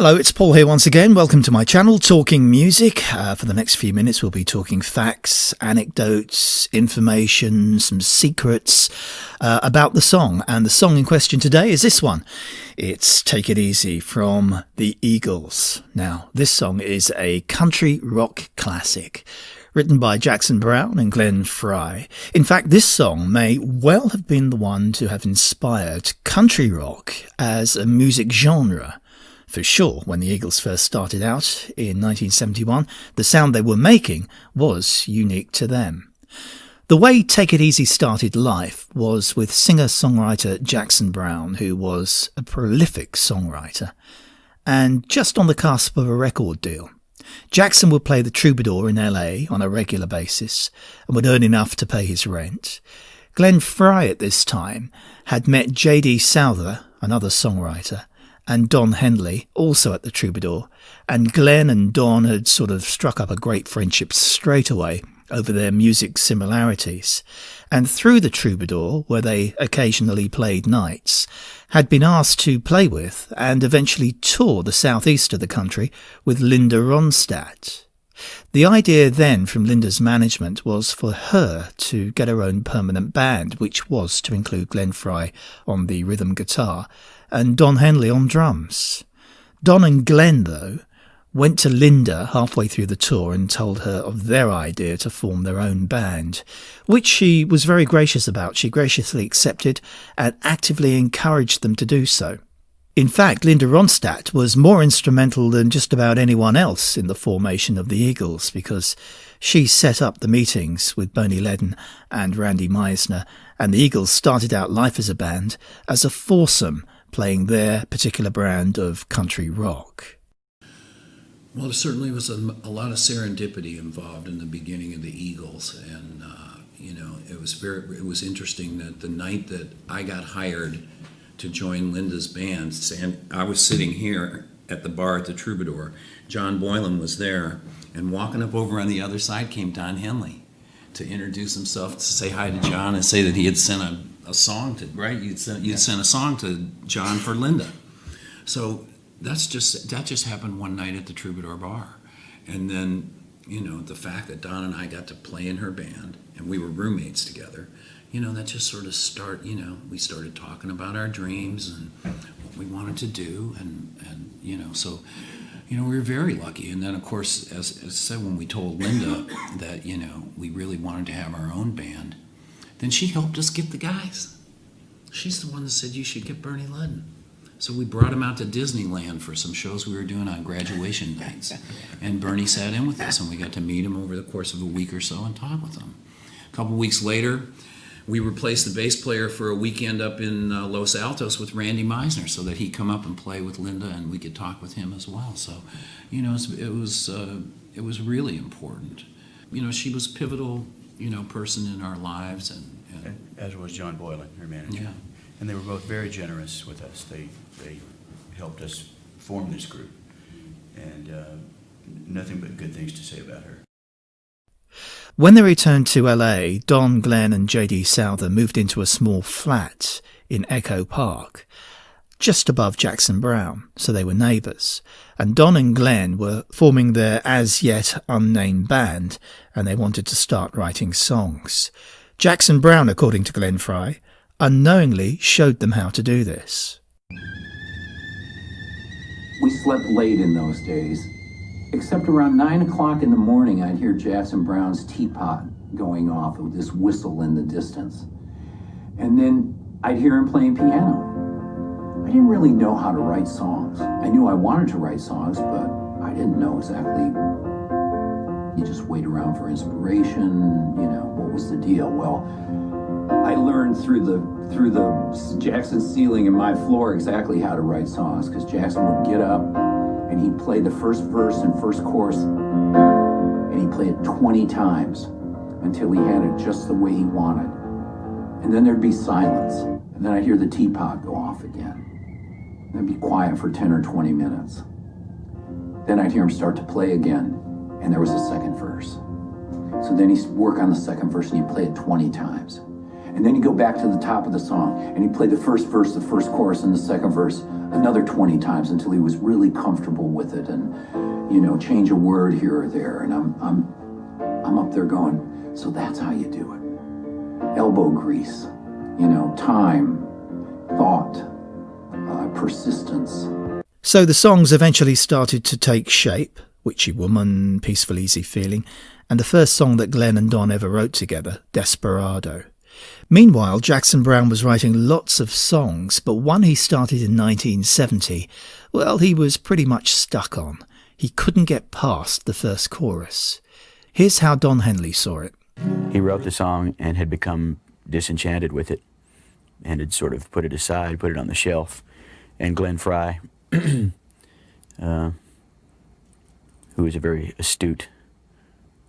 Hello, it's Paul here once again. Welcome to my channel, Talking Music. For the next few minutes, we'll be talking facts, anecdotes, information, some secrets about the song. And the song in question today is this one. It's Take It Easy from the Eagles. Now, this song is a country rock classic, written by Jackson Browne and Glenn Frey. In fact, this song may well have been the one to have inspired country rock as a music genre. For sure, when the Eagles first started out in 1971, the sound they were making was unique to them. The way Take It Easy started life was with singer-songwriter Jackson Browne, who was a prolific songwriter, and just on the cusp of a record deal. Jackson would play the Troubadour in LA on a regular basis and would earn enough to pay his rent. Glenn Frey at this time had met J.D. Souther, another songwriter, and Don Henley, also at the Troubadour, and Glenn and Don had sort of struck up a great friendship straight away over their music similarities, and through the Troubadour, where they occasionally played nights, had been asked to play with and eventually tour the southeast of the country with Linda Ronstadt. The idea then from Linda's management was for her to get her own permanent band, which was to include Glenn Frey on the rhythm guitar and Don Henley on drums. Don and Glenn, though, went to Linda halfway through the tour and told her of their idea to form their own band, which she was very gracious about. She graciously accepted and actively encouraged them to do so. In fact, Linda Ronstadt was more instrumental than just about anyone else in the formation of the Eagles, because she set up the meetings with Bernie Leadon and Randy Meisner, and the Eagles started out life as a band, as a foursome, playing their particular brand of country rock. Well, there certainly was a lot of serendipity involved in the beginning of the Eagles, and it was interesting that the night that I got hired to join Linda's band, and I was sitting here at the bar at the Troubadour. John Boylan was there, and walking up over on the other side came Don Henley to introduce himself, to say hi to John and say that he had sent a song to, right? You'd sent a song to John for Linda. So that just happened one night at the Troubadour bar. And then, the fact that Don and I got to play in her band, and we were roommates together, that just sort of we started talking about our dreams and what we wanted to do, so we were very lucky. And then, of course, as I said, when we told Linda that, we really wanted to have our own band, then she helped us get the guys. She's the one that said, you should get Bernie Leadon. So we brought him out to Disneyland for some shows we were doing on graduation nights. And Bernie sat in with us, and we got to meet him over the course of a week or so and talk with him. A couple weeks later, we replaced the bass player for a weekend up in Los Altos with Randy Meisner, so that he'd come up and play with Linda, and we could talk with him as well. So, it was really important. She was a pivotal, person in our lives, and as was John Boylan, her manager. Yeah. And they were both very generous with us. They helped us form this group, and nothing but good things to say about her. When they returned to LA, Don, Glenn and J.D. Souther moved into a small flat in Echo Park, just above Jackson Browne, so they were neighbours. And Don and Glenn were forming their as-yet unnamed band, and they wanted to start writing songs. Jackson Browne, according to Glenn Frey, unknowingly showed them how to do this. We slept late in those days. Except around 9 o'clock in the morning, I'd hear Jackson Browne's teapot going off with this whistle in the distance. And then I'd hear him playing piano. I didn't really know how to write songs. I knew I wanted to write songs, but I didn't know exactly. You just wait around for inspiration, what was the deal? Well, I learned through the Jackson ceiling and my floor exactly how to write songs, because Jackson would get up and he'd play the first verse and first chorus, and he'd play it 20 times until he had it just the way he wanted. And then there'd be silence, and then I'd hear the teapot go off again. And it'd be quiet for 10 or 20 minutes. Then I'd hear him start to play again, and there was a second verse. So then he'd work on the second verse and he'd play it 20 times. And then he'd go back to the top of the song, and he'd play the first verse, the first chorus, and the second verse another 20 times until he was really comfortable with it, and, you know, change a word here or there. And I'm up there going, so that's how you do it. Elbow grease, you know, time, thought, persistence. So the songs eventually started to take shape: Witchy Woman, Peaceful Easy Feeling, and the first song that Glenn and Don ever wrote together, Desperado. Meanwhile, Jackson Browne was writing lots of songs, but one he started in 1970, well, he was pretty much stuck on. He couldn't get past the first chorus. Here's how Don Henley saw it. He wrote the song and had become disenchanted with it and had sort of put it aside, put it on the shelf. And Glenn Frey, who is a very astute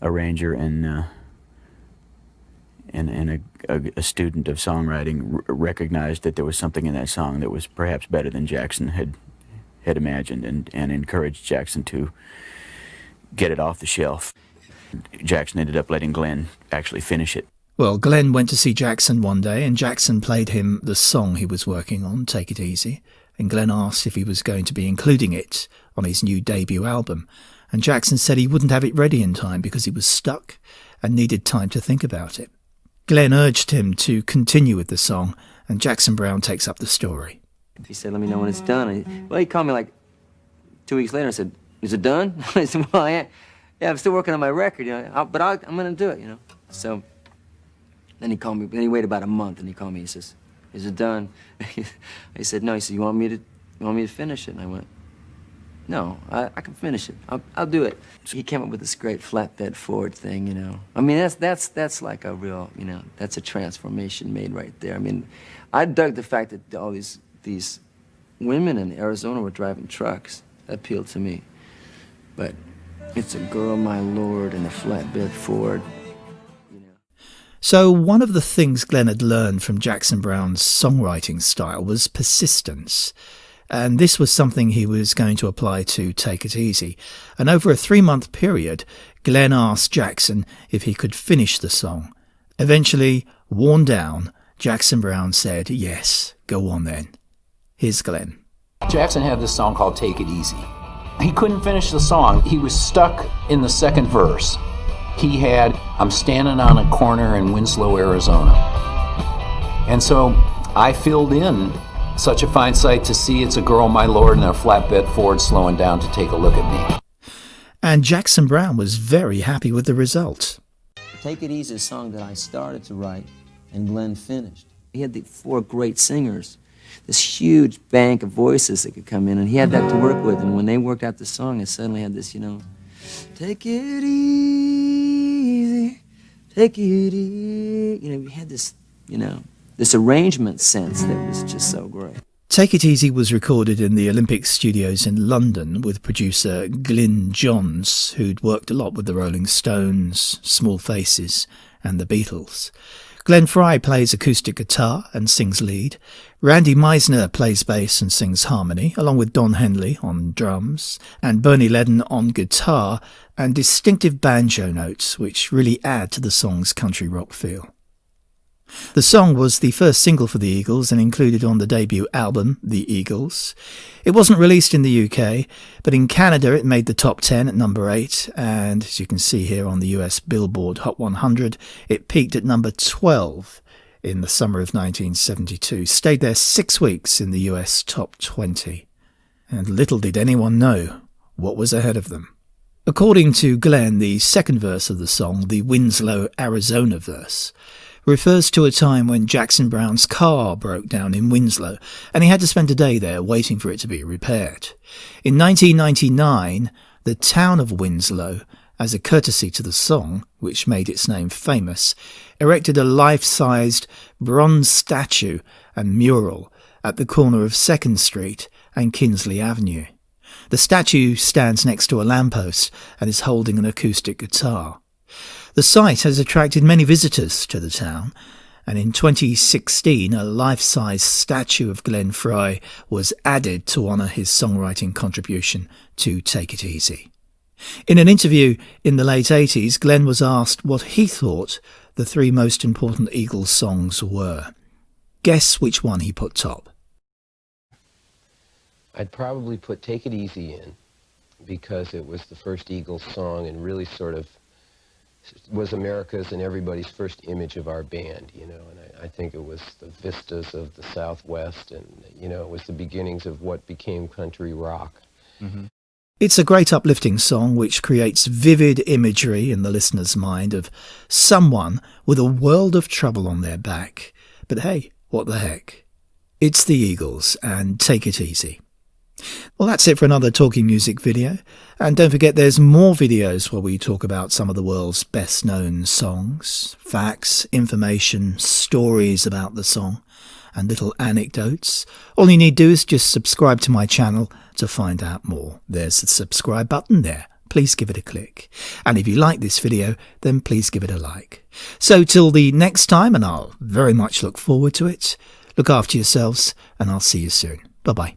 arranger and a student of songwriting, recognized that there was something in that song that was perhaps better than Jackson had imagined, and encouraged Jackson to get it off the shelf. Jackson ended up letting Glenn actually finish it. Well, Glenn went to see Jackson one day, and Jackson played him the song he was working on, Take It Easy, and Glenn asked if he was going to be including it on his new debut album, and Jackson said he wouldn't have it ready in time because he was stuck and needed time to think about it. Glenn urged him to continue with the song, and Jackson Browne takes up the story. He said, let me know when it's done. He called me like 2 weeks later and said, is it done? I said, well, yeah, I'm still working on my record, you know, but I'm going to do it, you know. So then he called me, then he waited about a month, and he called me, he says, is it done? I said, no. He said, you want me to finish it? And I went, no, I can finish it. I'll do it. He came up with this great flatbed Ford thing, you know. I mean, that's like a real, you know, that's a transformation made right there. I mean, I dug the fact that all these women in Arizona were driving trucks. That appealed to me. But it's a girl, my lord, and a flatbed Ford. You know. So one of the things Glenn had learned from Jackson Browne's songwriting style was persistence. And this was something he was going to apply to Take It Easy. And over a 3-month period, Glenn asked Jackson if he could finish the song. Eventually, worn down, Jackson Browne said, yes, go on then. Here's Glenn. Jackson had this song called Take It Easy. He couldn't finish the song. He was stuck in the second verse. He had, I'm standing on a corner in Winslow, Arizona. And so I filled in, such a fine sight to see, it's a girl, my lord, and a flatbed Ford slowing down to take a look at me. And Jackson Browne was very happy with the result. Take It Easy is a song that I started to write and Glenn finished. He had the 4 great singers, this huge bank of voices that could come in, and he had that to work with. And when they worked out the song, it suddenly had this, you know, take it easy, take it easy. You know, we had this, you know, this arrangement sense that was just so great. Take It Easy was recorded in the Olympic Studios in London with producer Glyn Johns, who'd worked a lot with the Rolling Stones, Small Faces, and the Beatles. Glenn Frey plays acoustic guitar and sings lead. Randy Meisner plays bass and sings harmony, along with Don Henley on drums, and Bernie Leadon on guitar, and distinctive banjo notes, which really add to the song's country rock feel. The song was the first single for the Eagles and included on the debut album, The Eagles. It wasn't released in the UK, but in Canada it made the top 10 at number 8, and as you can see here on the US Billboard Hot 100, it peaked at number 12 in the summer of 1972, stayed there 6 weeks in the US top 20. And little did anyone know what was ahead of them. According to Glenn, the second verse of the song, the Winslow, Arizona verse, refers to a time when Jackson Browne's car broke down in Winslow, and he had to spend a day there waiting for it to be repaired. In 1999, the town of Winslow, as a courtesy to the song, which made its name famous, erected a life-sized bronze statue and mural at the corner of 2nd Street and Kinsley Avenue. The statue stands next to a lamppost and is holding an acoustic guitar. The site has attracted many visitors to the town, and in 2016 a life-size statue of Glenn Frey was added to honour his songwriting contribution to Take It Easy. In an interview in the late 80s, Glenn was asked what he thought the 3 most important Eagles songs were. Guess which one he put top. I'd probably put Take It Easy in, because it was the first Eagles song and really sort of was America's and everybody's first image of our band, you know, and I think it was the vistas of the Southwest, and, you know, it was the beginnings of what became country rock. Mm-hmm. It's a great uplifting song which creates vivid imagery in the listener's mind of someone with a world of trouble on their back. But hey, what the heck? It's the Eagles and Take It Easy. Well, that's it for another Talking Music video. And don't forget there's more videos where we talk about some of the world's best known songs, facts, information, stories about the song, and little anecdotes. All you need to do is just subscribe to my channel to find out more. There's the subscribe button there. Please give it a click. And if you like this video, then please give it a like. So till the next time, and I'll very much look forward to it, look after yourselves, and I'll see you soon. Bye-bye.